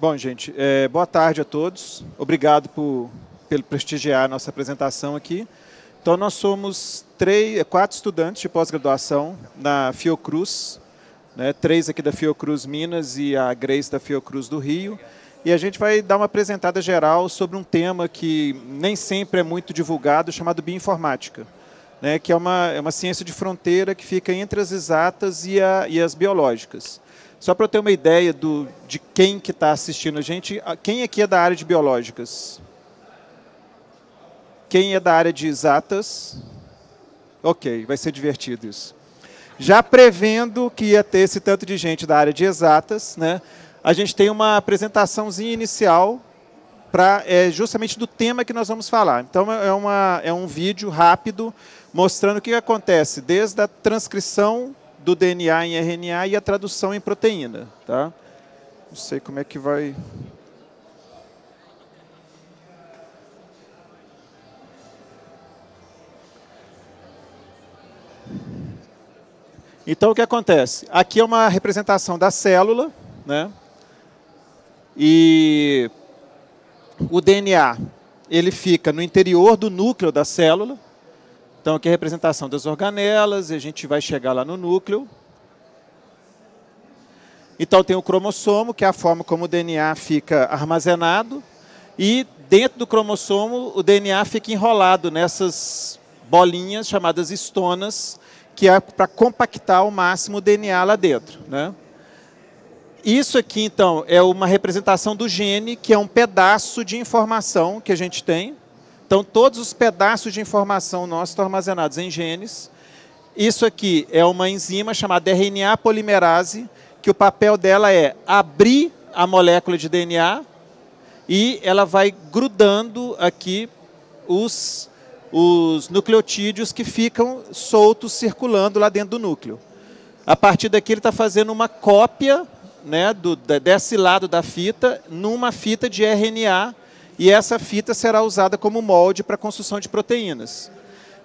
Bom, gente, boa tarde a todos. Obrigado pelo prestigiar a nossa apresentação aqui. Então, nós somos 4 estudantes de pós-graduação na Fiocruz, né, 3 aqui da Fiocruz Minas e a Grace da Fiocruz do Rio. E a gente vai dar uma apresentada geral sobre um tema que nem sempre é muito divulgado, chamado bioinformática, né, que é uma ciência de fronteira que fica entre as exatas e as biológicas. Só para eu ter uma ideia de quem que está assistindo a gente, quem aqui é da área de biológicas? Quem é da área de exatas? Ok, vai ser divertido isso. Já prevendo que ia ter esse tanto de gente da área de exatas, né, a gente tem uma apresentaçãozinha inicial justamente do tema que nós vamos falar. Então, é um vídeo rápido mostrando o que acontece desde a transcrição do DNA em RNA e a tradução em proteína. Tá? Não sei como é que vai... Então, o que acontece? Aqui é uma representação da célula, né? E o DNA ele fica no interior do núcleo da célula. Então, aqui é a representação das organelas, e a gente vai chegar lá no núcleo. Então, tem o cromossomo, que é a forma como o DNA fica armazenado. E, dentro do cromossomo, o DNA fica enrolado nessas bolinhas chamadas histonas, que é para compactar ao máximo o DNA lá dentro, né? Isso aqui, então, é uma representação do gene, que é um pedaço de informação que a gente tem. Então, todos os pedaços de informação nossos estão armazenados em genes. Isso aqui é uma enzima chamada RNA polimerase, que o papel dela é abrir a molécula de DNA e ela vai grudando aqui os nucleotídeos que ficam soltos, circulando lá dentro do núcleo. A partir daqui, ele está fazendo uma cópia, né, desse lado da fita, numa fita de RNA, e essa fita será usada como molde para a construção de proteínas.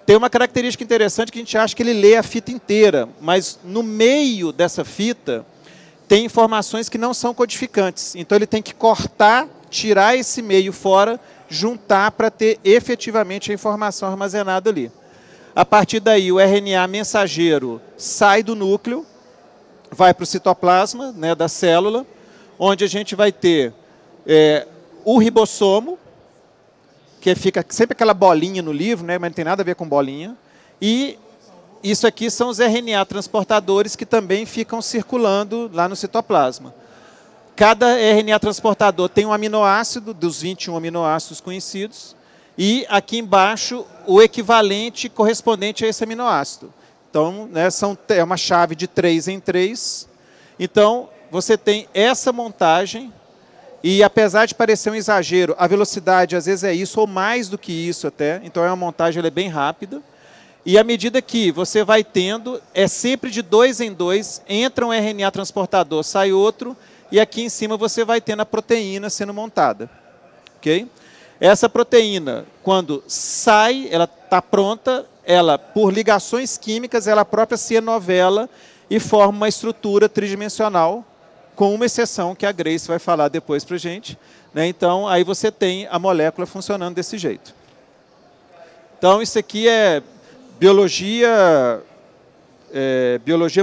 Tem uma característica interessante que a gente acha que ele lê a fita inteira, mas no meio dessa fita tem informações que não são codificantes. Então ele tem que cortar, tirar esse meio fora, juntar para ter efetivamente a informação armazenada ali. A partir daí, o RNA mensageiro sai do núcleo, vai para o citoplasma, né, da célula, onde a gente vai ter o ribossomo, que fica sempre aquela bolinha no livro, né, mas não tem nada a ver com bolinha. E isso aqui são os RNA transportadores que também ficam circulando lá no citoplasma. Cada RNA transportador tem um aminoácido, dos 21 aminoácidos conhecidos, e aqui embaixo o equivalente correspondente a esse aminoácido. Então, né, é uma chave de 3 em 3. Então, você tem essa montagem, e apesar de parecer um exagero, a velocidade às vezes é isso, ou mais do que isso até. Então, é uma montagem ela é bem rápida. E à medida que você vai tendo, é sempre de 2 em 2, entra um RNA transportador, sai outro, e aqui em cima você vai tendo a proteína sendo montada. Okay? Essa proteína, quando sai, ela está pronta, ela, por ligações químicas, ela própria se enovela e forma uma estrutura tridimensional, com uma exceção que a Grace vai falar depois para a gente. Né? Então, aí você tem a molécula funcionando desse jeito. Então, isso aqui é biologia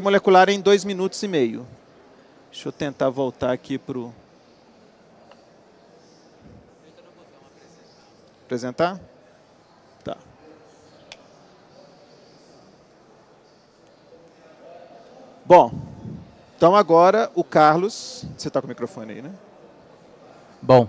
molecular em 2 minutos e meio. Deixa eu tentar voltar aqui para o... Apresentar? Tá. Bom, então agora o Carlos... Você está com o microfone aí, né? Bom,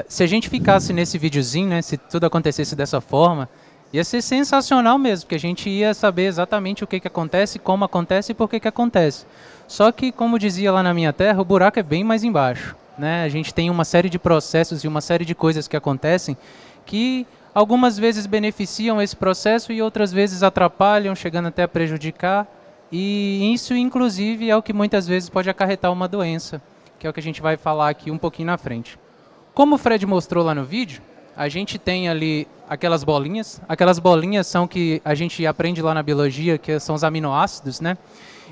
se a gente ficasse nesse videozinho, né, se tudo acontecesse dessa forma, ia ser sensacional mesmo, porque a gente ia saber exatamente o que acontece, como acontece e por que acontece. Só que, como dizia lá na minha terra, o buraco é bem mais embaixo. Né? A gente tem uma série de processos e uma série de coisas que acontecem que algumas vezes beneficiam esse processo e outras vezes atrapalham, chegando até a prejudicar. E isso, inclusive, é o que muitas vezes pode acarretar uma doença, que é o que a gente vai falar aqui um pouquinho na frente. Como o Fred mostrou lá no vídeo, a gente tem ali aquelas bolinhas. Aquelas bolinhas são que a gente aprende lá na biologia, que são os aminoácidos, né?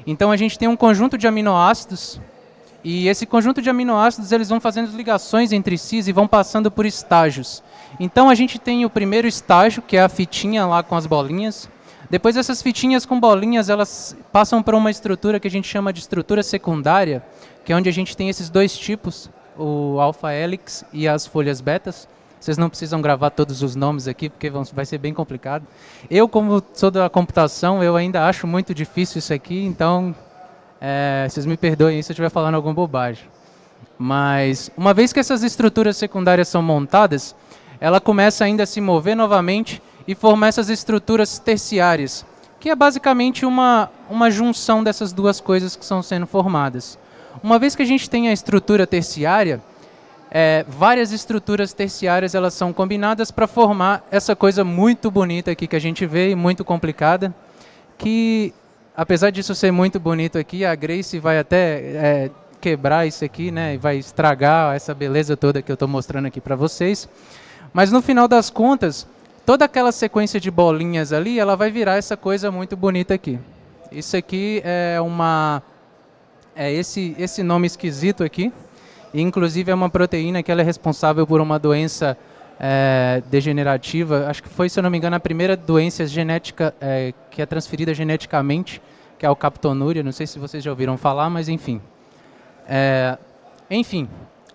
Então, a gente tem um conjunto de aminoácidos E esse conjunto de aminoácidos, eles vão fazendo ligações entre si e vão passando por estágios. Então a gente tem o primeiro estágio, que é a fitinha lá com as bolinhas. Depois essas fitinhas com bolinhas, elas passam por uma estrutura que a gente chama de estrutura secundária, que é onde a gente tem esses dois tipos, o alfa-hélix e as folhas betas. Vocês não precisam gravar todos os nomes aqui, porque vai ser bem complicado. Eu, como sou da computação, eu ainda acho muito difícil isso aqui, então vocês me perdoem se eu estiver falando alguma bobagem. Mas, uma vez que essas estruturas secundárias são montadas, ela começa ainda a se mover novamente e formar essas estruturas terciárias, que é basicamente uma junção dessas duas coisas que estão sendo formadas. Uma vez que a gente tem a estrutura terciária, várias estruturas terciárias elas são combinadas para formar essa coisa muito bonita aqui que a gente vê e muito complicada, que, apesar disso ser muito bonito aqui, a Grace vai até quebrar isso aqui, né, e vai estragar essa beleza toda que eu estou mostrando aqui para vocês. Mas no final das contas, toda aquela sequência de bolinhas ali, ela vai virar essa coisa muito bonita aqui. Isso aqui esse nome esquisito aqui. E, inclusive, é uma proteína que ela é responsável por uma doença degenerativa. Acho que foi, se eu não me engano, a primeira doença genética que é transferida geneticamente, que é a alcaptonúria. Não sei se vocês já ouviram falar, mas enfim. Enfim,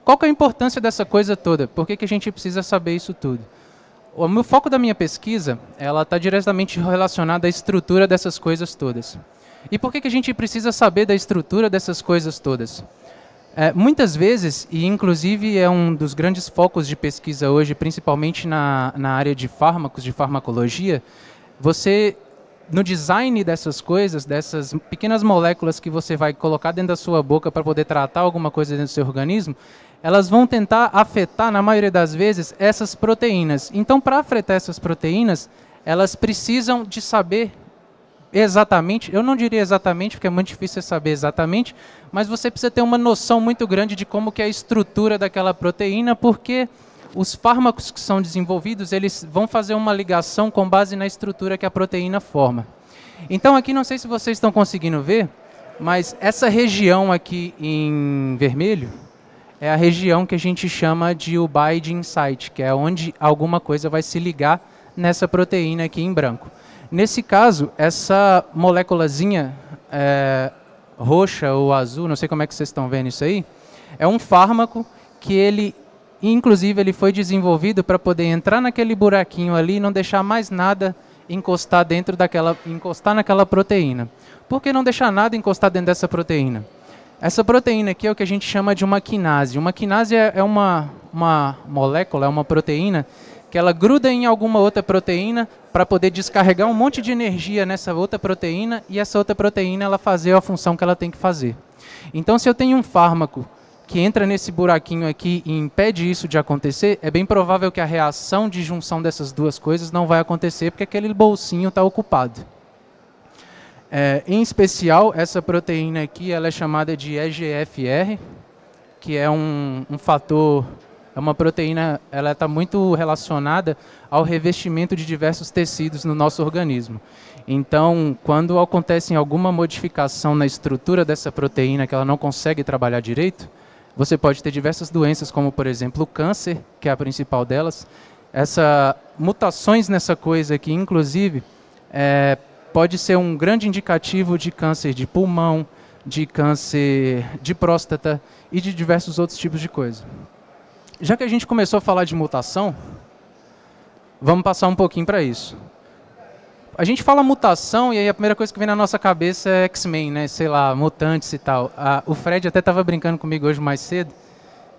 qual que é a importância dessa coisa toda? Por que a gente precisa saber isso tudo? O meu foco da minha pesquisa, ela está diretamente relacionada à estrutura dessas coisas todas. E por que a gente precisa saber da estrutura dessas coisas todas? Muitas vezes, e inclusive é um dos grandes focos de pesquisa hoje, principalmente na área de fármacos, de farmacologia, no design dessas coisas, dessas pequenas moléculas que você vai colocar dentro da sua boca para poder tratar alguma coisa dentro do seu organismo, elas vão tentar afetar, na maioria das vezes, essas proteínas. Então, para afetar essas proteínas, elas precisam de saber exatamente, eu não diria exatamente, porque é muito difícil saber exatamente, mas você precisa ter uma noção muito grande de como que é a estrutura daquela proteína, porque os fármacos que são desenvolvidos, eles vão fazer uma ligação com base na estrutura que a proteína forma. Então aqui, não sei se vocês estão conseguindo ver, mas essa região aqui em vermelho é a região que a gente chama de o binding site, que é onde alguma coisa vai se ligar nessa proteína aqui em branco. Nesse caso, essa moléculazinha roxa ou azul, não sei como é que vocês estão vendo isso aí, é um fármaco que ele, inclusive, ele foi desenvolvido para poder entrar naquele buraquinho ali e não deixar mais nada encostar naquela proteína. Por que não deixar nada encostar dentro dessa proteína? Essa proteína aqui é o que a gente chama de uma quinase. Uma quinase é uma molécula, é uma proteína que ela gruda em alguma outra proteína para poder descarregar um monte de energia nessa outra proteína e essa outra proteína ela fazer a função que ela tem que fazer. Então, se eu tenho um fármaco que entra nesse buraquinho aqui e impede isso de acontecer, é bem provável que a reação de junção dessas duas coisas não vai acontecer porque aquele bolsinho está ocupado. Em especial, essa proteína aqui ela é chamada de EGFR, que é um fator, é uma proteína, ela está muito relacionada ao revestimento de diversos tecidos no nosso organismo. Então, quando acontece alguma modificação na estrutura dessa proteína que ela não consegue trabalhar direito, você pode ter diversas doenças, como, por exemplo, o câncer, que é a principal delas. Essas mutações nessa coisa aqui, inclusive, pode ser um grande indicativo de câncer de pulmão, de câncer de próstata e de diversos outros tipos de coisa. Já que a gente começou a falar de mutação, vamos passar um pouquinho para isso. A gente fala mutação e aí a primeira coisa que vem na nossa cabeça é X-Men, né? Sei lá, mutantes e tal. O Fred até estava brincando comigo hoje mais cedo,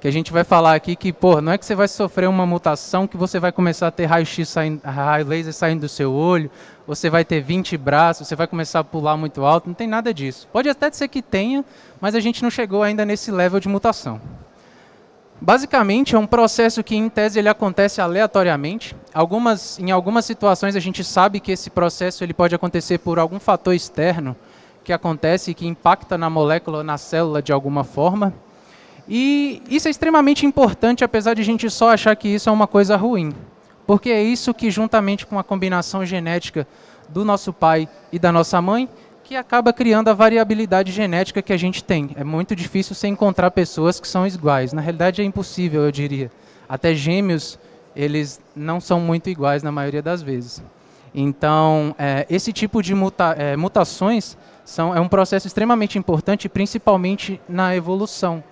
que a gente vai falar aqui que, pô, não é que você vai sofrer uma mutação que você vai começar a ter raio-x raio laser saindo do seu olho, você vai ter 20 braços, você vai começar a pular muito alto, não tem nada disso. Pode até ser que tenha, mas a gente não chegou ainda nesse level de mutação. Basicamente, é um processo que, em tese, ele acontece aleatoriamente. Em algumas situações, a gente sabe que esse processo ele pode acontecer por algum fator externo que acontece e que impacta na molécula, na célula, de alguma forma. E isso é extremamente importante, apesar de a gente só achar que isso é uma coisa ruim. Porque é isso que, juntamente com a combinação genética do nosso pai e da nossa mãe, que acaba criando a variabilidade genética que a gente tem. É muito difícil você encontrar pessoas que são iguais. Na realidade é impossível, eu diria. Até gêmeos, eles não são muito iguais na maioria das vezes. Então, esse tipo de mutações é um processo extremamente importante, principalmente na evolução.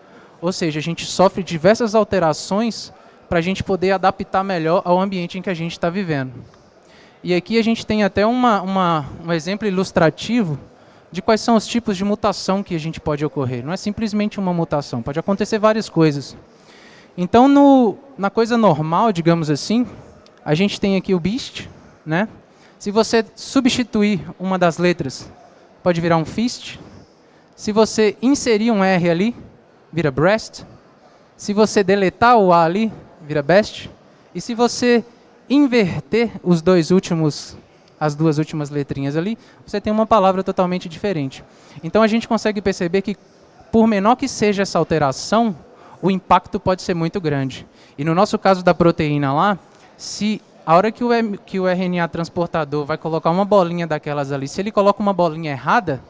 Ou seja, a gente sofre diversas alterações para a gente poder adaptar melhor ao ambiente em que a gente está vivendo. E aqui a gente tem até um exemplo ilustrativo de quais são os tipos de mutação que a gente pode ocorrer. Não é simplesmente uma mutação, pode acontecer várias coisas. Então, na coisa normal, digamos assim, a gente tem aqui o BEAST, né? Se você substituir uma das letras, pode virar um FIST. Se você inserir um R ali, vira BREAST. Se você deletar o A ali, vira BEST. E se você inverter as duas últimas letrinhas ali, você tem uma palavra totalmente diferente. Então a gente consegue perceber que, por menor que seja essa alteração, o impacto pode ser muito grande. E no nosso caso da proteína lá, se a hora que o RNA transportador vai colocar uma bolinha daquelas ali, se ele coloca uma bolinha errada,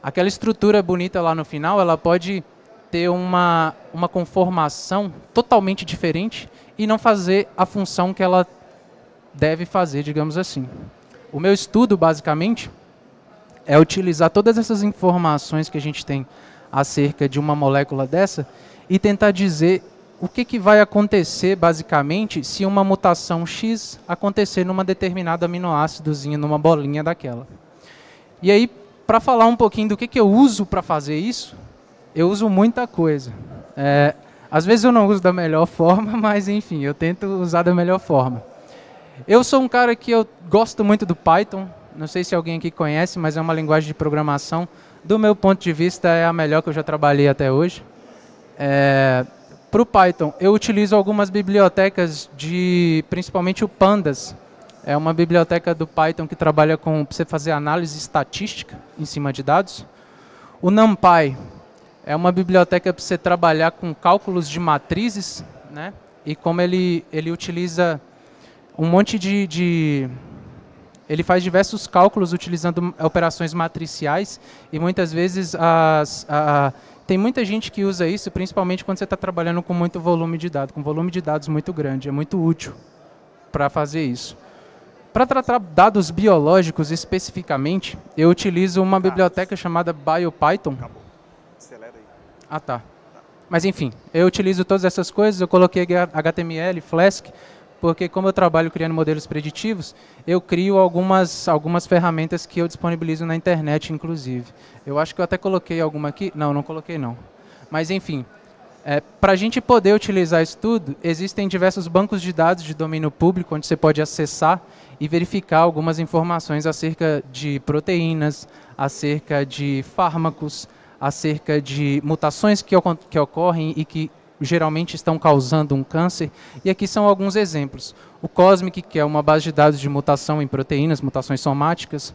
aquela estrutura bonita lá no final, ela pode ter uma conformação totalmente diferente e não fazer a função que ela deve fazer, digamos assim. O meu estudo, basicamente, é utilizar todas essas informações que a gente tem acerca de uma molécula dessa e tentar dizer o que vai acontecer, basicamente, se uma mutação X acontecer numa determinada aminoácidozinha, numa bolinha daquela. E aí, para falar um pouquinho do que eu uso para fazer isso, eu uso muita coisa. Às vezes eu não uso da melhor forma, mas enfim, eu tento usar da melhor forma. Eu sou um cara que eu gosto muito do Python, não sei se alguém aqui conhece, mas é uma linguagem de programação. Do meu ponto de vista, é a melhor que eu já trabalhei até hoje. Para o Python, eu utilizo algumas bibliotecas, principalmente o Pandas. É uma biblioteca do Python que trabalha com você fazer análise estatística em cima de dados. O NumPy é uma biblioteca para você trabalhar com cálculos de matrizes, né? E como ele utiliza um monte ele faz diversos cálculos utilizando operações matriciais e muitas vezes tem muita gente que usa isso, principalmente quando você está trabalhando com muito volume de dados, com volume de dados muito grande. É muito útil para fazer isso. Para tratar dados biológicos especificamente, eu utilizo uma biblioteca chamada BioPython. Acabou. Acelera aí. Ah, tá. Mas enfim, eu utilizo todas essas coisas, eu coloquei HTML, Flask, porque como eu trabalho criando modelos preditivos, eu crio algumas ferramentas que eu disponibilizo na internet, inclusive. Eu acho que eu até coloquei alguma aqui. Não coloquei não. Mas enfim, para a gente poder utilizar isso tudo, existem diversos bancos de dados de domínio público, onde você pode acessar e verificar algumas informações acerca de proteínas, acerca de fármacos, acerca de mutações que ocorrem e que geralmente estão causando um câncer. E aqui são alguns exemplos. O Cosmic, que é uma base de dados de mutação em proteínas, mutações somáticas.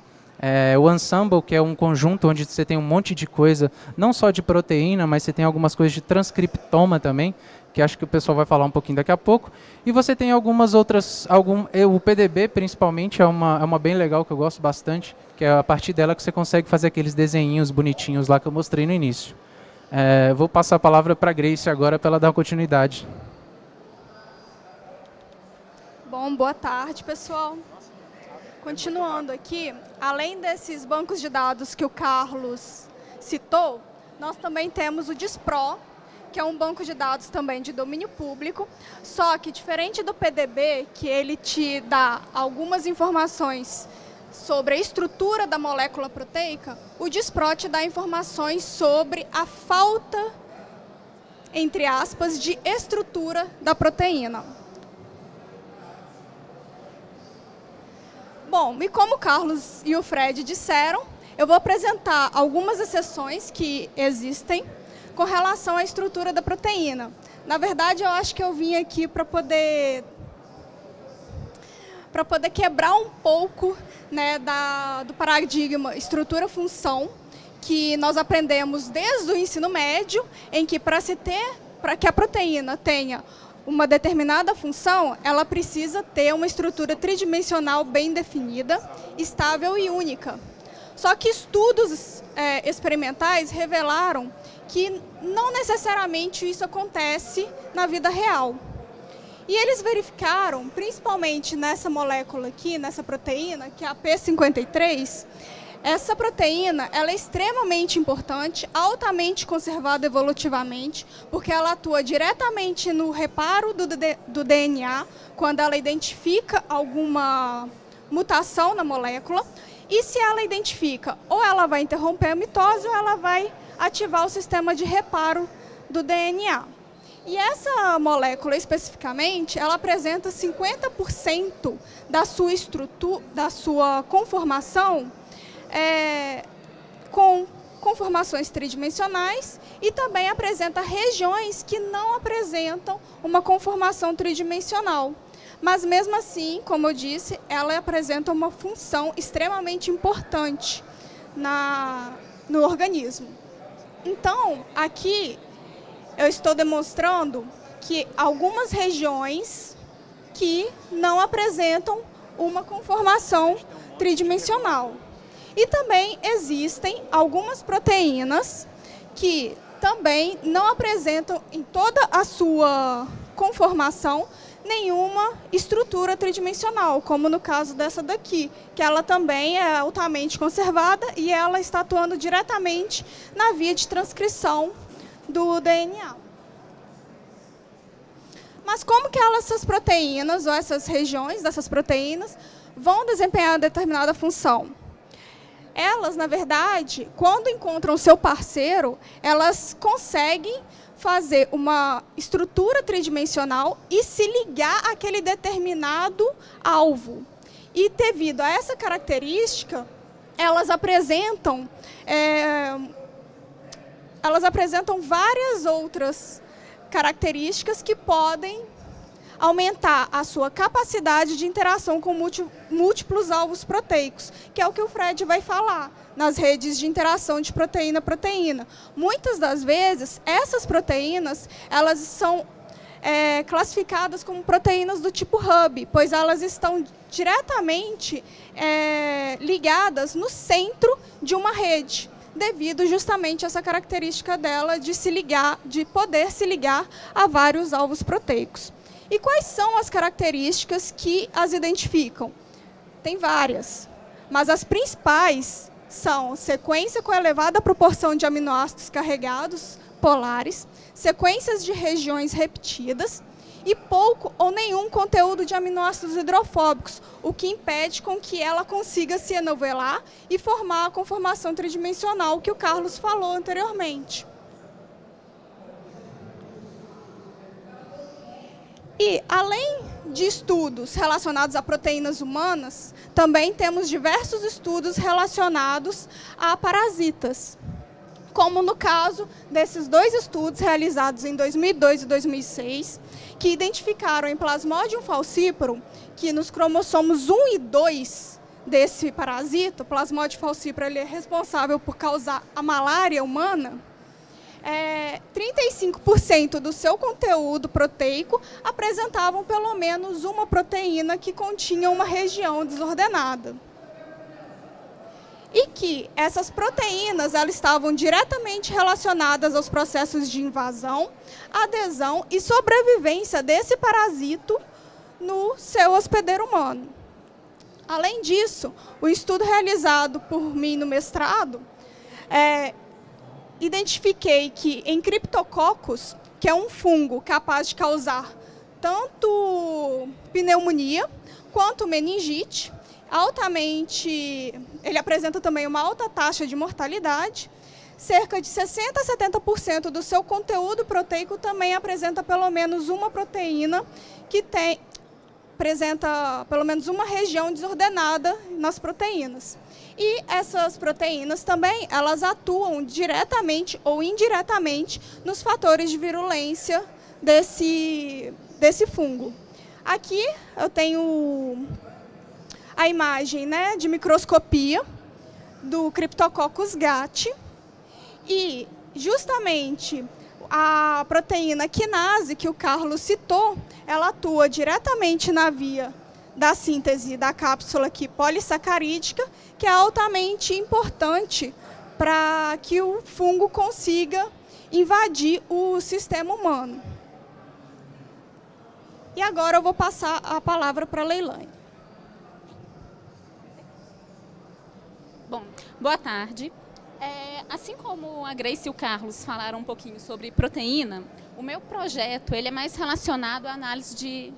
O Ensemble, que é um conjunto onde você tem um monte de coisa, não só de proteína, mas você tem algumas coisas de transcriptoma também, que acho que o pessoal vai falar um pouquinho daqui a pouco. E você tem algumas outras, o PDB principalmente é uma bem legal, que eu gosto bastante, que é a partir dela que você consegue fazer aqueles desenhinhos bonitinhos lá que eu mostrei no início. Vou passar a palavra para a Grace agora para ela dar continuidade. Bom, boa tarde, pessoal. Continuando aqui, além desses bancos de dados que o Carlos citou, nós também temos o DISPRO, que é um banco de dados também de domínio público, só que diferente do PDB, que ele te dá algumas informações sobre a estrutura da molécula proteica, o DISPRO te dá informações sobre a falta, entre aspas, de estrutura da proteína. Bom, e como o Carlos e o Fred disseram, eu vou apresentar algumas exceções que existem com relação à estrutura da proteína. Na verdade, eu acho que eu vim aqui para poder quebrar um pouco, né, do paradigma estrutura-função, que nós aprendemos desde o ensino médio, em que para que a proteína tenha uma determinada função, ela precisa ter uma estrutura tridimensional bem definida, estável e única. Só que estudos experimentais revelaram que não necessariamente isso acontece na vida real. E eles verificaram, principalmente nessa molécula aqui, nessa proteína, que é a P53, essa proteína ela é extremamente importante, altamente conservada evolutivamente, porque ela atua diretamente no reparo do DNA, quando ela identifica alguma mutação na molécula, e se ela identifica, ou ela vai interromper a mitose, ou ela vai ativar o sistema de reparo do DNA. E essa molécula, especificamente, ela apresenta 50% da sua estrutura, da sua conformação, com conformações tridimensionais, e também apresenta regiões que não apresentam uma conformação tridimensional. Mas, mesmo assim, como eu disse, ela apresenta uma função extremamente importante no organismo. Então, aqui eu estou demonstrando que algumas regiões que não apresentam uma conformação tridimensional. E também existem algumas proteínas que também não apresentam em toda a sua conformação nenhuma estrutura tridimensional, como no caso dessa daqui, que ela também é altamente conservada e ela está atuando diretamente na via de transcrição do DNA. Mas como que essas proteínas, ou essas regiões dessas proteínas, vão desempenhar determinada função? Elas, na verdade, quando encontram o seu parceiro, elas conseguem fazer uma estrutura tridimensional e se ligar àquele determinado alvo. E devido a essa característica, elas apresentam várias outras características que podem aumentar a sua capacidade de interação com múltiplos alvos proteicos, que é o que o Fred vai falar nas redes de interação de proteína-proteína. Muitas das vezes, essas proteínas elas são classificadas como proteínas do tipo hub, pois elas estão diretamente ligadas no centro de uma rede, devido justamente a essa característica dela de poder se ligar a vários alvos proteicos. E quais são as características que as identificam? Tem várias, mas as principais são sequência com elevada proporção de aminoácidos carregados polares, sequências de regiões repetidas e pouco ou nenhum conteúdo de aminoácidos hidrofóbicos, o que impede com que ela consiga se enovelar e formar a conformação tridimensional que o Carlos falou anteriormente. E, além de estudos relacionados a proteínas humanas, também temos diversos estudos relacionados a parasitas, como no caso desses dois estudos realizados em 2002 e 2006, que identificaram em Plasmodium falciparum que nos cromossomos 1 e 2 desse parasita, o Plasmodium falciparum ele é responsável por causar a malária humana, 35% do seu conteúdo proteico apresentavam pelo menos uma proteína que continha uma região desordenada. E que essas proteínas elas estavam diretamente relacionadas aos processos de invasão, adesão e sobrevivência desse parasito no seu hospedeiro humano. Além disso, o estudo realizado por mim no mestrado identifiquei que em Cryptococcus, que é um fungo capaz de causar tanto pneumonia quanto meningite, ele apresenta também uma alta taxa de mortalidade, cerca de 60% a 70% do seu conteúdo proteico também apresenta pelo menos uma proteína que apresenta pelo menos uma região desordenada nas proteínas. E essas proteínas também, elas atuam diretamente ou indiretamente nos fatores de virulência desse fungo. Aqui eu tenho a imagem, né, de microscopia do Cryptococcus gat e justamente a proteína quinase que o Carlos citou, ela atua diretamente na via da síntese da cápsula aqui polissacarídica, que é altamente importante para que o fungo consiga invadir o sistema humano. E agora eu vou passar a palavra para a Leilane. Bom, boa tarde. Assim como a Grace e o Carlos falaram um pouquinho sobre proteína, o meu projeto ele é mais relacionado à análise de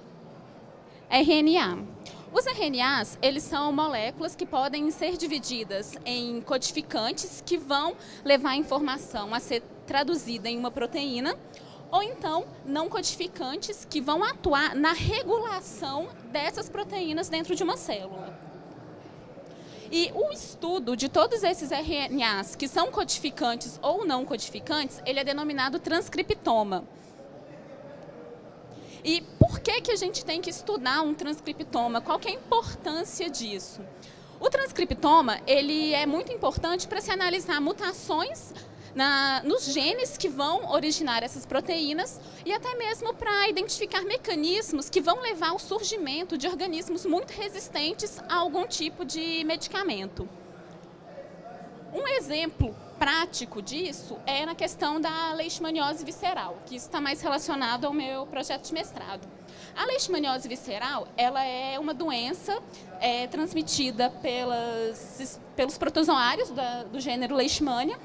RNA. Os RNAs, eles são moléculas que podem ser divididas em codificantes que vão levar a informação a ser traduzida em uma proteína, ou então não codificantes que vão atuar na regulação dessas proteínas dentro de uma célula. E o estudo de todos esses RNAs que são codificantes ou não codificantes, ele é denominado transcriptoma. E por que a gente tem que estudar um transcriptoma? Qual que é a importância disso? O transcriptoma ele é muito importante para se analisar mutações nos genes que vão originar essas proteínas e até mesmo para identificar mecanismos que vão levar ao surgimento de organismos muito resistentes a algum tipo de medicamento. Um exemplo prático disso é na questão da leishmaniose visceral, que isso está mais relacionado ao meu projeto de mestrado. A leishmaniose visceral ela é uma doença transmitida pelos protozoários do gênero Leishmania.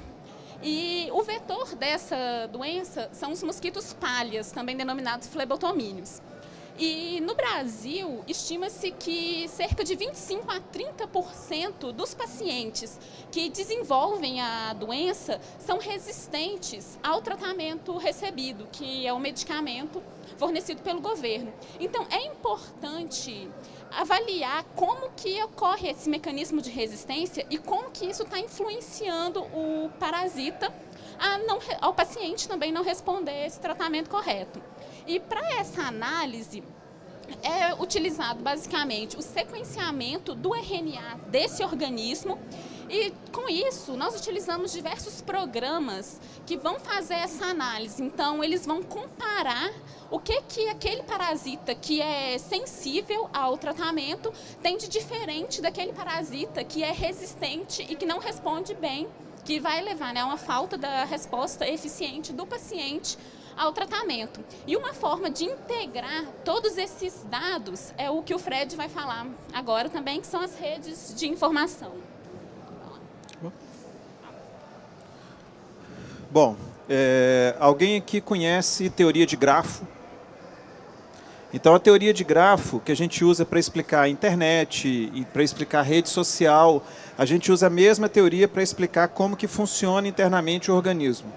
E o vetor dessa doença são os mosquitos palhas, também denominados flebotomíneos. E no Brasil, estima-se que cerca de 25% a 30% dos pacientes que desenvolvem a doença são resistentes ao tratamento recebido, que é o medicamento fornecido pelo governo. Então, é importante avaliar como que ocorre esse mecanismo de resistência e como que isso está influenciando o parasita ao paciente também não responder esse tratamento correto. E para essa análise é utilizado basicamente o sequenciamento do RNA desse organismo e com isso nós utilizamos diversos programas que vão fazer essa análise. Então eles vão comparar o que aquele parasita que é sensível ao tratamento tem de diferente daquele parasita que é resistente e que não responde bem, que vai levar a uma falta da resposta eficiente do paciente ao tratamento. E uma forma de integrar todos esses dados é o que o Fred vai falar agora também, que são as redes de informação. Bom, alguém aqui conhece teoria de grafo? Então, a teoria de grafo que a gente usa para explicar a internet e para explicar a rede social, a gente usa a mesma teoria para explicar como que funciona internamente o organismo.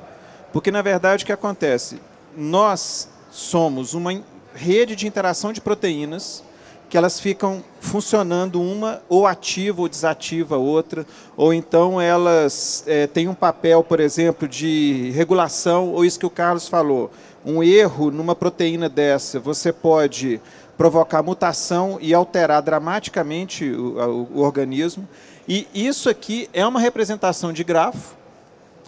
Porque, na verdade, o que acontece? Nós somos uma rede de interação de proteínas que elas ficam funcionando uma ou ativa ou desativa a outra, ou então elas têm um papel, por exemplo, de regulação, ou isso que o Carlos falou, um erro numa proteína dessa, você pode provocar mutação e alterar dramaticamente o organismo. E isso aqui é uma representação de grafo,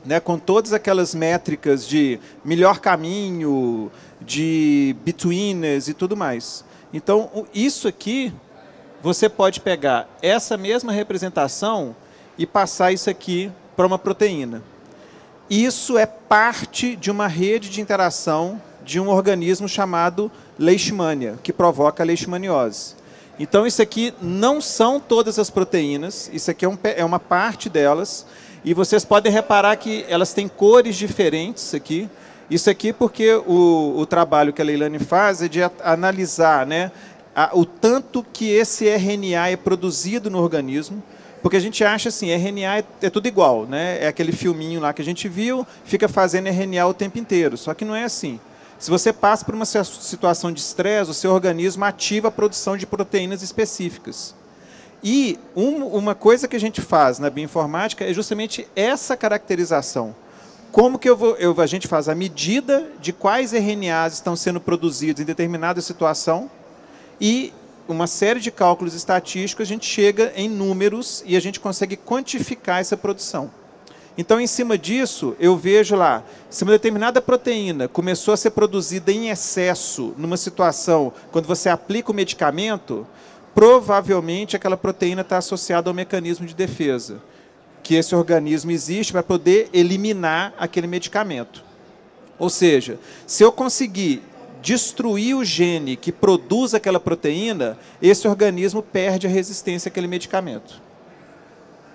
né, com todas aquelas métricas de melhor caminho, de betweeners e tudo mais. Então, isso aqui, você pode pegar essa mesma representação e passar isso aqui para uma proteína. Isso é parte de uma rede de interação de um organismo chamado Leishmania, que provoca a leishmaniose. Então, isso aqui não são todas as proteínas, isso aqui é uma parte delas, e vocês podem reparar que elas têm cores diferentes aqui. Isso aqui porque o trabalho que a Leilane faz é de analisar, né, o tanto que esse RNA é produzido no organismo, porque a gente acha assim, RNA é tudo igual, né? É aquele filminho lá que a gente viu, fica fazendo RNA o tempo inteiro, só que não é assim. Se você passa por uma situação de estresse, o seu organismo ativa a produção de proteínas específicas. E uma coisa que a gente faz na bioinformática é justamente essa caracterização. Como que a gente faz a medida de quais RNAs estão sendo produzidos em determinada situação e uma série de cálculos estatísticos, a gente chega em números e a gente consegue quantificar essa produção. Então, em cima disso, eu vejo lá, se uma determinada proteína começou a ser produzida em excesso numa situação, quando você aplica o medicamento, provavelmente aquela proteína está associada ao mecanismo de defesa, que esse organismo existe para poder eliminar aquele medicamento. Ou seja, se eu conseguir destruir o gene que produz aquela proteína, esse organismo perde a resistência àquele medicamento.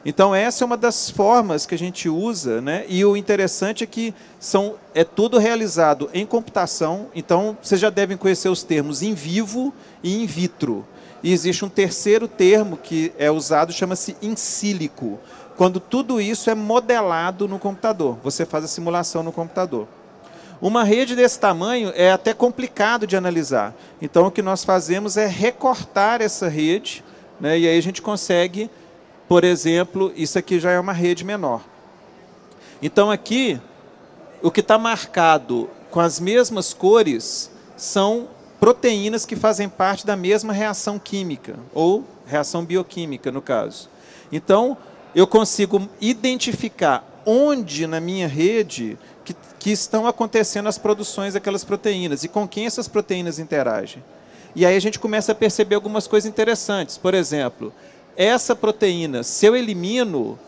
Então, essa é uma das formas que a gente usa, né? E o interessante é que é tudo realizado em computação. Então, vocês já devem conhecer os termos in vivo e in vitro. E existe um terceiro termo que é usado, chama-se in silico, quando tudo isso é modelado no computador. Você faz a simulação no computador. Uma rede desse tamanho é até complicado de analisar. Então, o que nós fazemos é recortar essa rede, né? E aí a gente consegue, por exemplo, isso aqui já é uma rede menor. Então, aqui, o que está marcado com as mesmas cores são proteínas que fazem parte da mesma reação química, ou reação bioquímica, no caso. Então, eu consigo identificar onde na minha rede que estão acontecendo as produções daquelas proteínas e com quem essas proteínas interagem. E aí a gente começa a perceber algumas coisas interessantes. Por exemplo, essa proteína, se eu elimino,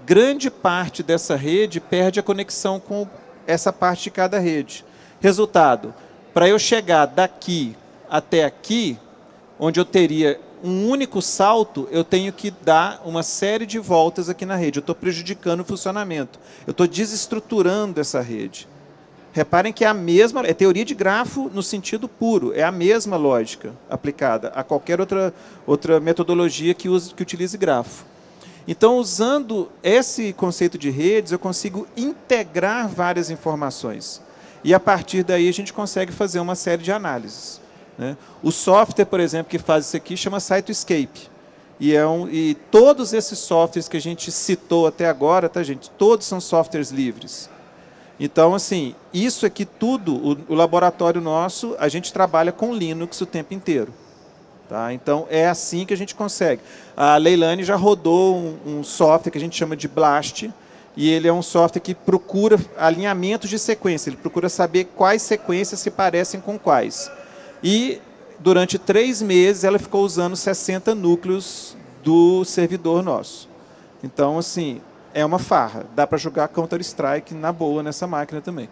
grande parte dessa rede perde a conexão com essa parte de cada rede. Resultado, para eu chegar daqui até aqui, onde eu teria um único salto, eu tenho que dar uma série de voltas aqui na rede. Eu estou prejudicando o funcionamento. Eu estou desestruturando essa rede. Reparem que é a mesma, é teoria de grafo no sentido puro, é a mesma lógica aplicada a qualquer outra metodologia que utilize grafo. Então, usando esse conceito de redes, eu consigo integrar várias informações. E, a partir daí, a gente consegue fazer uma série de análises. Né? O software, por exemplo, que faz isso aqui, chama Cytoscape. E todos esses softwares que a gente citou até agora, tá, gente? Todos são softwares livres. Então, assim, isso aqui tudo, o laboratório nosso, a gente trabalha com Linux o tempo inteiro. Tá? Então, é assim que a gente consegue. A Leilani já rodou um software que a gente chama de BLAST, e ele é um software que procura alinhamentos de sequência, ele procura saber quais sequências se parecem com quais. E, durante 3 meses, ela ficou usando 60 núcleos do servidor nosso. Então, assim, é uma farra. Dá para jogar Counter-Strike na boa nessa máquina também.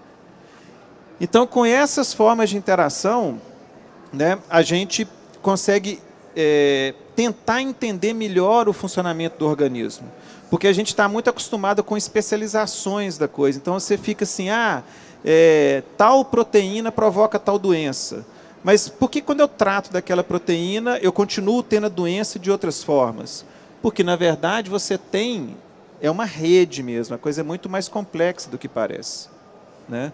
Então, com essas formas de interação, né, a gente consegue tentar entender melhor o funcionamento do organismo. Porque a gente está muito acostumado com especializações da coisa. Então, você fica assim, tal proteína provoca tal doença. Mas por que quando eu trato daquela proteína, eu continuo tendo a doença de outras formas? Porque, na verdade, você tem... É uma rede mesmo, a coisa é muito mais complexa do que parece. Né?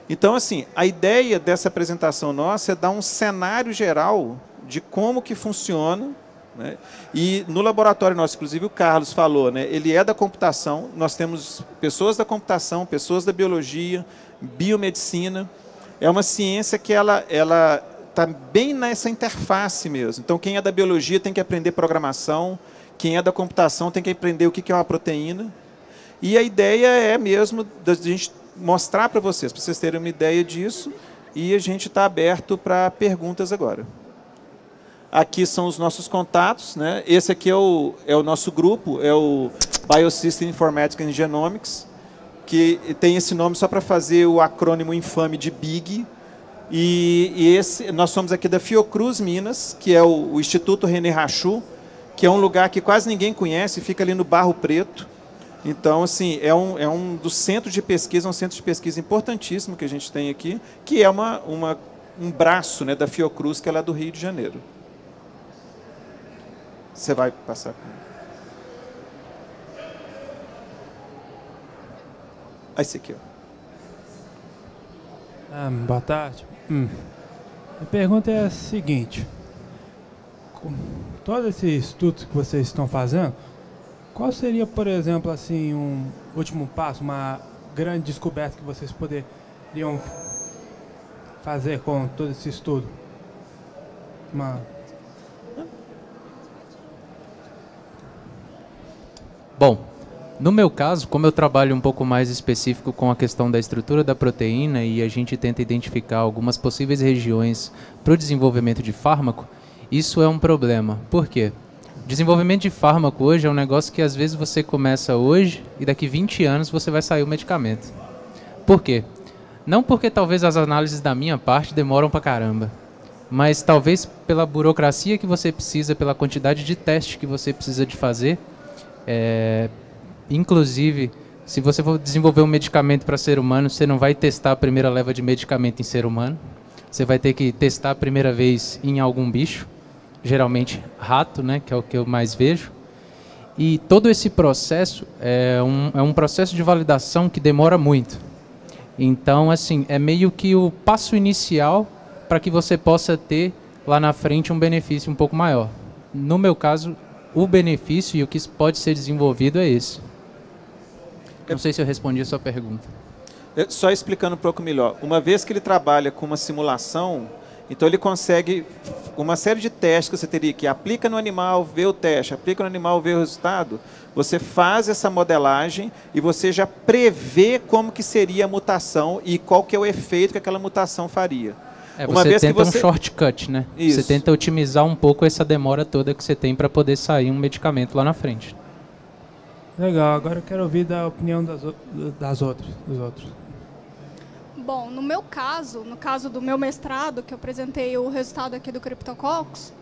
Então, assim, a ideia dessa apresentação nossa é dar um cenário geral de como que funciona. Né? E no laboratório nosso, inclusive o Carlos falou, né? Ele é da computação, nós temos pessoas da computação, pessoas da biologia, biomedicina. É uma ciência que ela está bem nessa interface mesmo. Então, quem é da biologia tem que aprender programação, quem é da computação tem que aprender o que é uma proteína. E a ideia é mesmo da gente mostrar para vocês terem uma ideia disso, e a gente está aberto para perguntas agora. Aqui são os nossos contatos, né? Esse aqui é o nosso grupo, é o Biosystem Informatics and Genomics, que tem esse nome só para fazer o acrônimo infame de BIG. E nós somos aqui da Fiocruz, Minas, que é o Instituto René Rachou, que é um lugar que quase ninguém conhece, fica ali no Barro Preto. Então, assim, é um dos centros de pesquisa, um centro de pesquisa importantíssimo que a gente tem aqui, que é um braço, né, da Fiocruz, que é lá do Rio de Janeiro. Você vai passar. Esse aqui, ó. Boa tarde. A pergunta é a seguinte: com todo esse estudo que vocês estão fazendo, qual seria, por exemplo, assim, um último passo, uma grande descoberta que vocês poderiam fazer com todo esse estudo? Bom, no meu caso, como eu trabalho um pouco mais específico com a questão da estrutura da proteína e a gente tenta identificar algumas possíveis regiões para o desenvolvimento de fármaco, Isso é um problema. Por quê? Desenvolvimento de fármaco hoje é um negócio que às vezes você começa hoje e daqui 20 anos você vai sair o medicamento. Por quê? Não porque talvez as análises da minha parte demoram pra caramba, mas talvez pela burocracia que você precisa, pela quantidade de teste que você precisa de fazer. Inclusive, se você for desenvolver um medicamento para ser humano, você não vai testar a primeira leva de medicamento em ser humano. Você vai ter que testar a primeira vez em algum bicho, geralmente rato, né, que é o que eu mais vejo. E todo esse processo é um processo de validação que demora muito. Então, assim, é meio que o passo inicial para que você possa ter lá na frente um benefício um pouco maior. No meu caso, o benefício e o que pode ser desenvolvido é esse. Não sei se eu respondi a sua pergunta. Só explicando um pouco melhor. Uma vez que ele trabalha com uma simulação, então ele consegue uma série de testes que você teria que aplica no animal, vê o teste, aplica no animal, vê o resultado. Você faz essa modelagem e você já prevê como que seria a mutação e qual que é o efeito que aquela mutação faria. Você tenta um shortcut, né? Isso. Você tenta otimizar um pouco essa demora toda que você tem para poder sair um medicamento lá na frente. Legal, agora eu quero ouvir da opinião dos outros. Bom, no meu caso, no caso do meu mestrado, que eu apresentei o resultado aqui do Cryptococcus,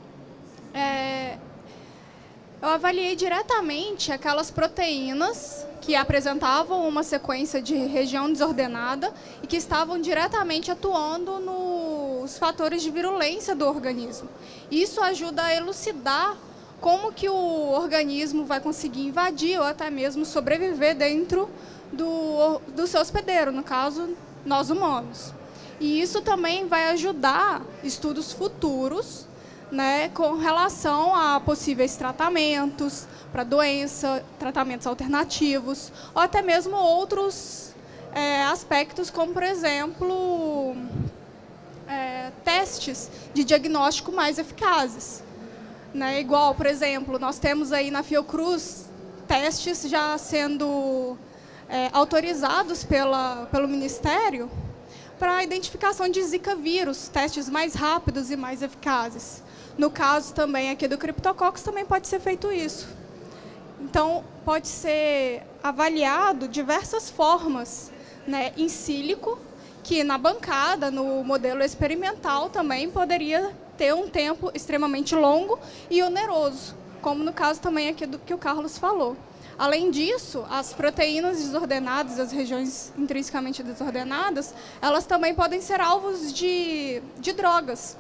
eu avaliei diretamente aquelas proteínas que apresentavam uma sequência de região desordenada e que estavam diretamente atuando nos fatores de virulência do organismo. Isso ajuda a elucidar como que o organismo vai conseguir invadir ou até mesmo sobreviver dentro do seu hospedeiro, no caso, nós humanos. E isso também vai ajudar estudos futuros, né, com relação a possíveis tratamentos para doença, tratamentos alternativos, ou até mesmo outros aspectos, como, por exemplo, testes de diagnóstico mais eficazes. Né? Igual, por exemplo, nós temos aí na Fiocruz testes já sendo autorizados pelo Ministério para a identificação de Zika vírus, testes mais rápidos e mais eficazes. No caso também aqui do Cryptococcus também pode ser feito isso. Então, pode ser avaliado diversas formas, né, in silico, que na bancada, no modelo experimental, também poderia ter um tempo extremamente longo e oneroso, como no caso também aqui do que o Carlos falou. Além disso, as proteínas desordenadas, as regiões intrinsecamente desordenadas, elas também podem ser alvos de drogas,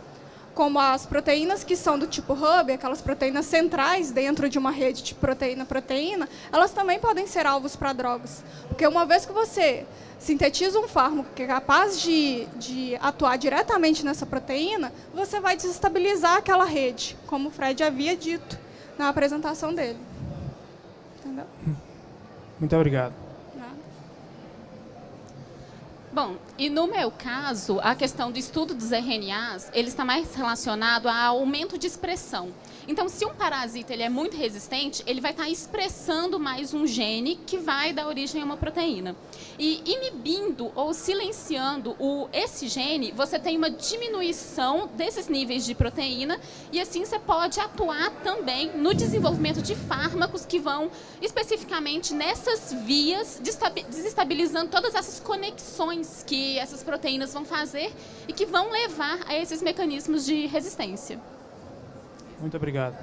como as proteínas que são do tipo hub, aquelas proteínas centrais dentro de uma rede de proteína-proteína, elas também podem ser alvos para drogas. Porque uma vez que você sintetiza um fármaco que é capaz de atuar diretamente nessa proteína, você vai desestabilizar aquela rede, como o Fred havia dito na apresentação dele. Entendeu? Muito obrigado. Bom, e no meu caso, a questão do estudo dos RNAs, ele está mais relacionado ao aumento de expressão. Então, se um parasita ele é muito resistente, ele vai estar expressando mais um gene que vai dar origem a uma proteína. E inibindo ou silenciando esse gene, você tem uma diminuição desses níveis de proteína e assim você pode atuar também no desenvolvimento de fármacos que vão especificamente nessas vias, desestabilizando todas essas conexões que essas proteínas vão fazer e que vão levar a esses mecanismos de resistência. Muito obrigado.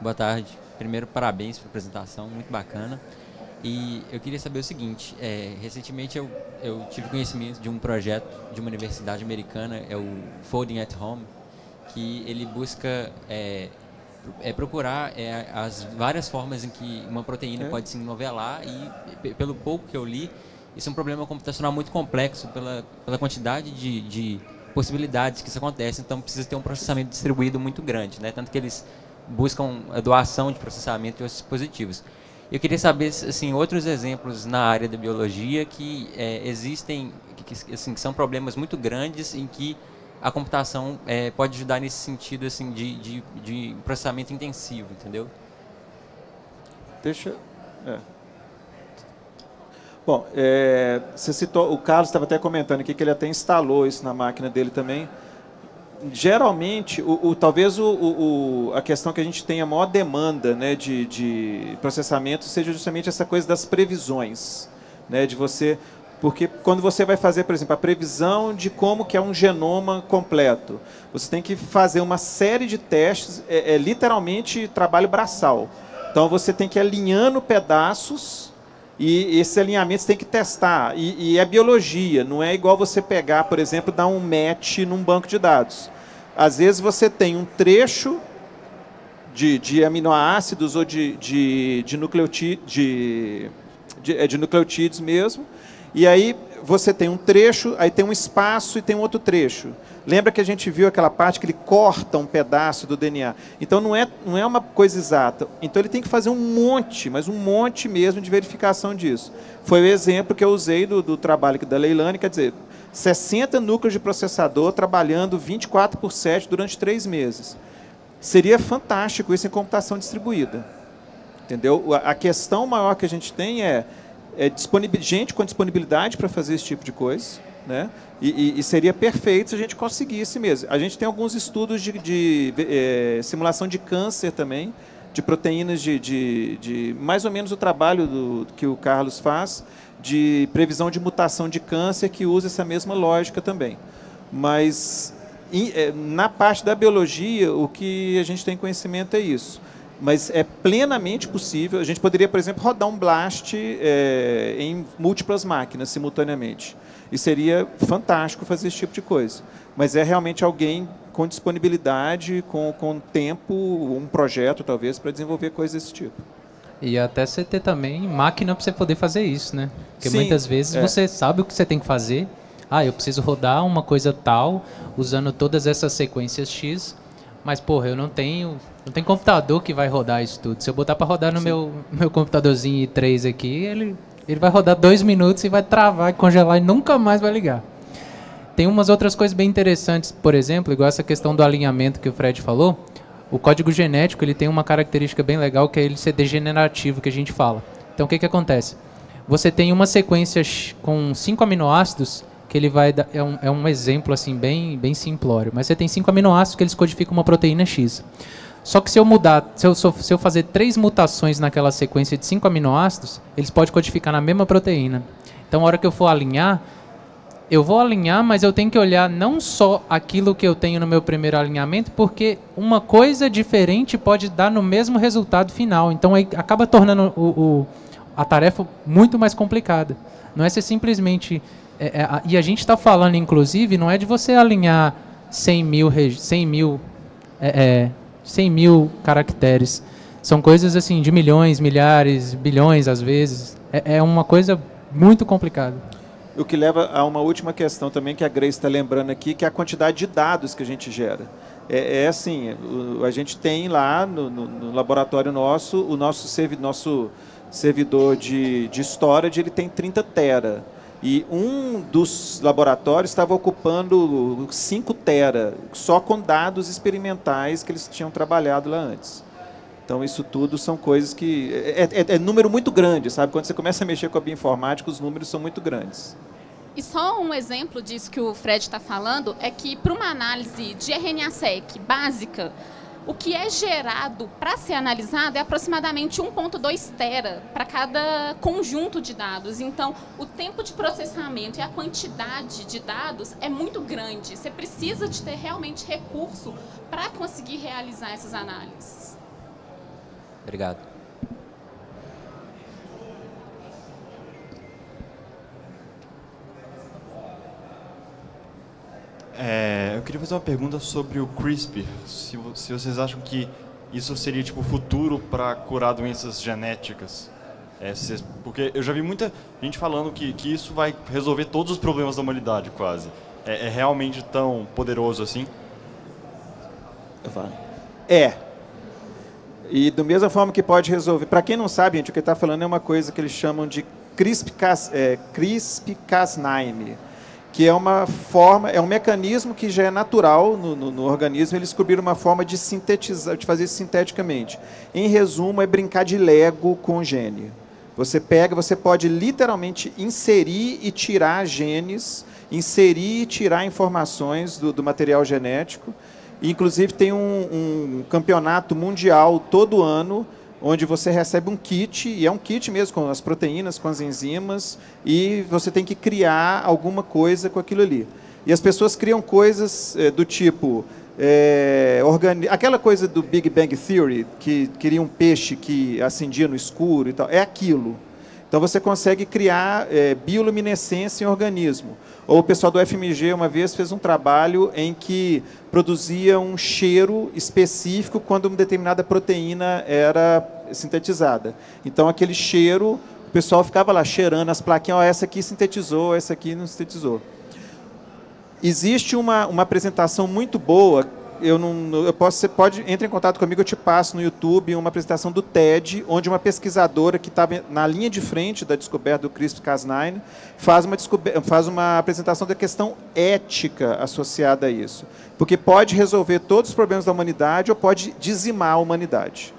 Boa tarde. Primeiro, parabéns pela apresentação, muito bacana. E eu queria saber o seguinte, recentemente eu tive conhecimento de um projeto de uma universidade americana, é o Folding at Home, que ele busca procurar as várias formas em que uma proteína pode se novelar e, pelo pouco que eu li, isso é um problema computacional muito complexo pela quantidade de possibilidades que isso acontece, então precisa ter um processamento distribuído muito grande, né? Tanto que eles buscam a doação de processamento de outros dispositivos. Eu queria saber, assim, outros exemplos na área da biologia que existem, assim, que são problemas muito grandes em que a computação pode ajudar nesse sentido, assim, de processamento intensivo, entendeu? Bom, você citou, o Carlos estava até comentando aqui que ele até instalou isso na máquina dele também. Geralmente, talvez a questão que a gente tenha maior demanda, né, de processamento seja justamente essa coisa das previsões, né, de você, porque quando você vai fazer, por exemplo, a previsão de como que é um genoma completo, você tem que fazer uma série de testes, literalmente trabalho braçal. Então você tem que ir alinhando pedaços e esses alinhamentos tem que testar. E é biologia, não é igual você pegar, por exemplo, dar um match num banco de dados. Às vezes você tem um trecho de aminoácidos ou de nucleotídeos mesmo, e aí você tem um trecho, aí tem um espaço e tem um outro trecho. Lembra que a gente viu aquela parte que ele corta um pedaço do DNA? Então não é uma coisa exata. Então ele tem que fazer um monte, mas um monte mesmo de verificação disso. Foi o exemplo que eu usei do trabalho da Leilani, quer dizer, 60 núcleos de processador trabalhando 24/7 durante 3 meses. Seria fantástico isso em computação distribuída. Entendeu? A questão maior que a gente tem é gente com disponibilidade para fazer esse tipo de coisa, né? E seria perfeito se a gente conseguisse mesmo. A gente tem alguns estudos de simulação de câncer também, de proteínas de mais ou menos o trabalho que o Carlos faz, de previsão de mutação de câncer, que usa essa mesma lógica também. Mas, na parte da biologia, o que a gente tem conhecimento é isso. Mas é plenamente possível. A gente poderia, por exemplo, rodar um BLAST em múltiplas máquinas simultaneamente. E seria fantástico fazer esse tipo de coisa. Mas é realmente alguém com disponibilidade, com tempo, um projeto, talvez, para desenvolver coisas desse tipo. E até você ter também máquina para você poder fazer isso, né? Porque Sim, muitas vezes você sabe o que você tem que fazer. Eu preciso rodar uma coisa tal, usando todas essas sequências X, mas, porra, eu não tenho computador que vai rodar isso tudo. Se eu botar para rodar no meu computadorzinho i3 aqui, ele vai rodar 2 minutos e vai travar e congelar e nunca mais vai ligar. Tem umas outras coisas bem interessantes, por exemplo, igual essa questão do alinhamento que o Fred falou. O código genético ele tem uma característica bem legal, que é ele ser degenerativo, que a gente fala. Então, o que acontece? Você tem uma sequência com 5 aminoácidos, que ele vai dar, é um exemplo assim bem simplório, mas você tem 5 aminoácidos que eles codificam uma proteína X. Só que se eu fazer 3 mutações naquela sequência de 5 aminoácidos, eles podem codificar na mesma proteína. Então, a hora que eu for alinhar, eu vou alinhar, mas eu tenho que olhar não só aquilo que eu tenho no meu primeiro alinhamento, porque uma coisa diferente pode dar no mesmo resultado final. Então, aí acaba tornando a tarefa muito mais complicada. Não é ser simplesmente... e a gente está falando, inclusive, não é de você alinhar 100 mil caracteres. São coisas assim de milhões, milhares, bilhões, às vezes. É uma coisa muito complicada. O que leva a uma última questão também, que a Grace está lembrando aqui, que é a quantidade de dados que a gente gera. Assim, a gente tem lá no laboratório nosso, o nosso servidor de storage, ele tem 30 tera. E um dos laboratórios estava ocupando 5 tera, só com dados experimentais que eles tinham trabalhado lá antes. Então, isso tudo são coisas que... É número muito grande, sabe? Quando você começa a mexer com a bioinformática, os números são muito grandes. E só um exemplo disso que o Fred está falando é que, para uma análise de RNA-seq básica, o que é gerado para ser analisado é aproximadamente 1,2 tera para cada conjunto de dados. Então, o tempo de processamento e a quantidade de dados é muito grande. Você precisa de ter realmente recurso para conseguir realizar essas análises. Obrigado. Eu queria fazer uma pergunta sobre o CRISPR. Se vocês acham que isso seria tipo o futuro para curar doenças genéticas? Porque eu já vi muita gente falando que isso vai resolver todos os problemas da humanidade, quase. É realmente tão poderoso assim? E da mesma forma que pode resolver... Para quem não sabe, gente, o que ele está falando é uma coisa que eles chamam de CRISPR-Cas9, que é uma forma, é um mecanismo que já é natural no organismo. Eles descobriram uma forma de sintetizar, de fazer isso sinteticamente. Em resumo, é brincar de Lego com o gene. Você pega, você pode literalmente inserir e tirar genes, inserir e tirar informações do material genético. E, inclusive, tem um campeonato mundial todo ano, onde você recebe um kit, e é um kit mesmo, com as proteínas, com as enzimas, e você tem que criar alguma coisa com aquilo ali. E as pessoas criam coisas do tipo... aquela coisa do Big Bang Theory, que queria um peixe que acendia no escuro e tal, é aquilo. Então você consegue criar bioluminescência em organismo. Ou o pessoal do FMG uma vez fez um trabalho em que produzia um cheiro específico quando uma determinada proteína era sintetizada. Então aquele cheiro, o pessoal ficava lá cheirando as plaquinhas, essa aqui sintetizou, essa aqui não sintetizou. Existe uma apresentação muito boa, você pode entrar em contato comigo, eu te passo no YouTube uma apresentação do TED, onde uma pesquisadora que estava na linha de frente da descoberta do CRISPR-Cas9 faz uma apresentação da questão ética associada a isso. Porque pode resolver todos os problemas da humanidade ou pode dizimar a humanidade.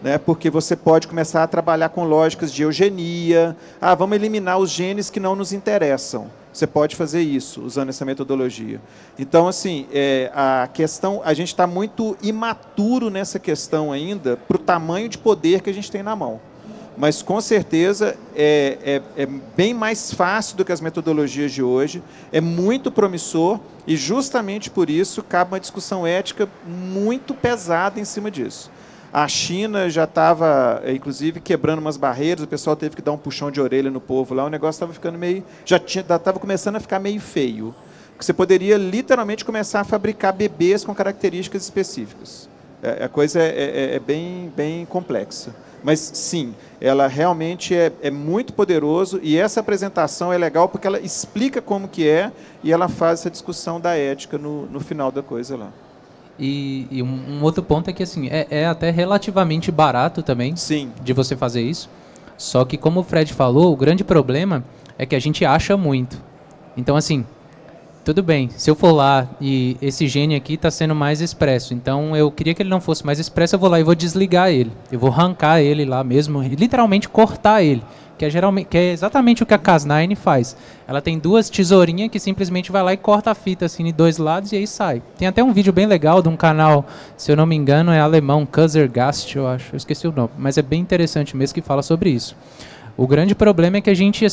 Né? Porque você pode começar a trabalhar com lógicas de eugenia. Vamos eliminar os genes que não nos interessam. Você pode fazer isso, usando essa metodologia. Então, assim, a gente está muito imaturo nessa questão ainda, para o tamanho de poder que a gente tem na mão. Mas, com certeza, é bem mais fácil do que as metodologias de hoje, é muito promissor, e, justamente por isso, cabe uma discussão ética muito pesada em cima disso. A China já estava, inclusive, quebrando umas barreiras, o pessoal teve que dar um puxão de orelha no povo lá, o negócio estava ficando meio... já estava começando a ficar meio feio. Você poderia, literalmente, começar a fabricar bebês com características específicas. A coisa é bem complexa. Mas, sim, ela realmente é muito poderoso, e essa apresentação é legal porque ela explica como que é, e ela faz essa discussão da ética no final da coisa lá. E um outro ponto é que assim, é até relativamente barato também. Sim. De você fazer isso. Só que, como o Fred falou, o grande problema é que a gente acha muito. Então, assim, tudo bem, se eu for lá e esse gene aqui está sendo mais expresso, então eu queria que ele não fosse mais expresso, eu vou lá e vou desligar ele. Eu vou arrancar ele lá mesmo, literalmente cortar ele. Que é exatamente o que a Cas9 faz. Ela tem duas tesourinhas que simplesmente vai lá e corta a fita assim de dois lados e aí sai. Tem até um vídeo bem legal de um canal, se eu não me engano, é alemão, Kurzergast, eu acho, eu esqueci o nome, mas é bem interessante mesmo, que fala sobre isso. O grande problema é que a gente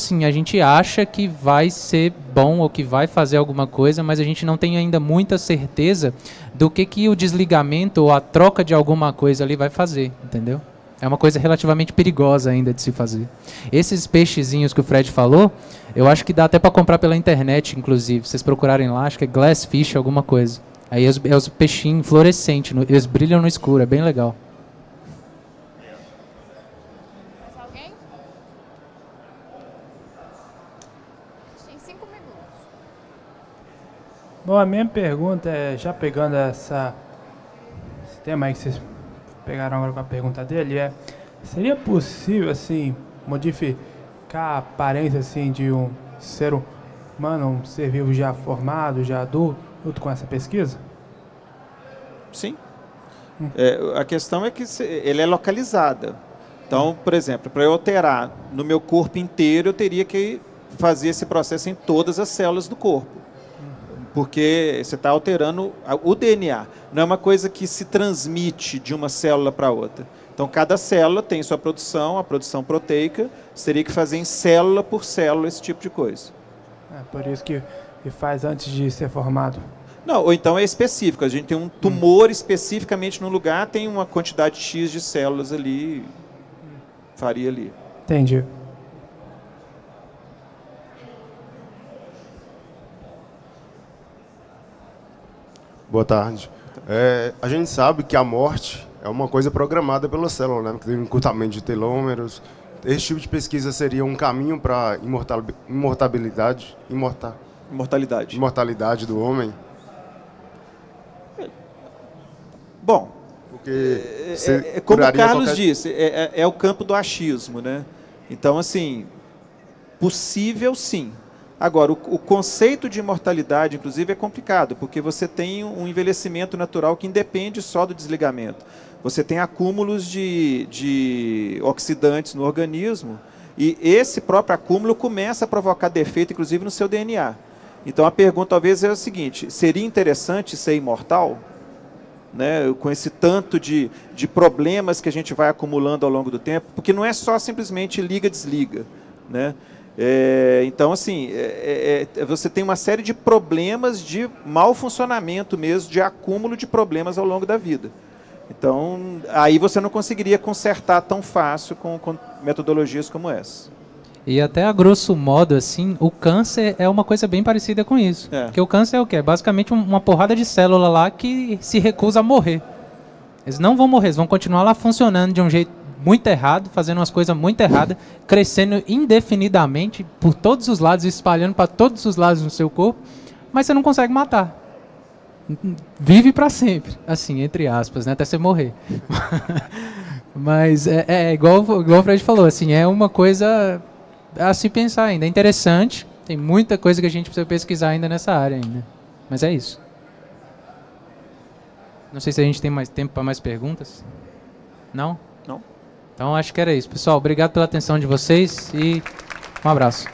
acha que vai ser bom ou que vai fazer alguma coisa, mas a gente não tem ainda muita certeza do que o desligamento ou a troca de alguma coisa ali vai fazer, entendeu? É uma coisa relativamente perigosa ainda de se fazer. Esses peixezinhos que o Fred falou, eu acho que dá até para comprar pela internet, inclusive. Vocês procurarem lá, acho que é Glassfish, alguma coisa. Aí é os peixinhos fluorescentes, eles brilham no escuro, é bem legal. Mais alguém? Tem 5 minutos. Bom, a minha pergunta é, já pegando esse tema aí que vocês pegaram agora com a pergunta dele, seria possível, assim, modificar a aparência, assim, de um ser humano, um ser vivo já formado, já adulto, junto com essa pesquisa? Sim. A questão é que ele é localizada. Então, por exemplo, para eu alterar no meu corpo inteiro, eu teria que fazer esse processo em todas as células do corpo. Porque você está alterando o DNA. Não é uma coisa que se transmite de uma célula para outra. Então, cada célula tem sua produção, a produção proteica. Você teria que fazer em célula por célula esse tipo de coisa. É por isso que faz antes de ser formado. Não, ou então é específico. A gente tem um tumor especificamente no lugar, tem uma quantidade X de células ali, faria ali. Entendi. Boa tarde. A gente sabe que a morte é uma coisa programada pela célula, né? Tem encurtamento de telômeros. Esse tipo de pesquisa seria um caminho para imortalidade do homem? Bom, porque como o Carlos disse, é o campo do achismo, né? Então, assim, possível sim. Agora, o conceito de imortalidade, inclusive, é complicado, porque você tem um envelhecimento natural que independe só do desligamento. Você tem acúmulos de oxidantes no organismo E esse próprio acúmulo começa a provocar defeito, inclusive, no seu DNA. Então, a pergunta, talvez, é o seguinte: seria interessante ser imortal? Né, com esse tanto de problemas que a gente vai acumulando ao longo do tempo, porque não é só simplesmente liga-desliga. Né? Então, assim, você tem uma série de problemas de mau funcionamento mesmo, de acúmulo de problemas ao longo da vida. Então, aí você não conseguiria consertar tão fácil com metodologias como essa. E até a grosso modo, assim, o câncer é uma coisa bem parecida com isso. Porque o câncer é o quê? É basicamente uma porrada de célula lá que se recusa a morrer. Eles não vão morrer, eles vão continuar lá funcionando de um jeito muito errado, fazendo umas coisas muito erradas, crescendo indefinidamente por todos os lados, espalhando para todos os lados no seu corpo, mas você não consegue matar. Vive para sempre, assim, entre aspas, né? Até você morrer. Mas igual o Fred falou, assim, é uma coisa a se pensar ainda. É interessante, tem muita coisa que a gente precisa pesquisar ainda nessa área ainda. Mas é isso. Não sei se a gente tem mais tempo para mais perguntas. Não? Não. Então acho que era isso. Pessoal, obrigado pela atenção de vocês e um abraço.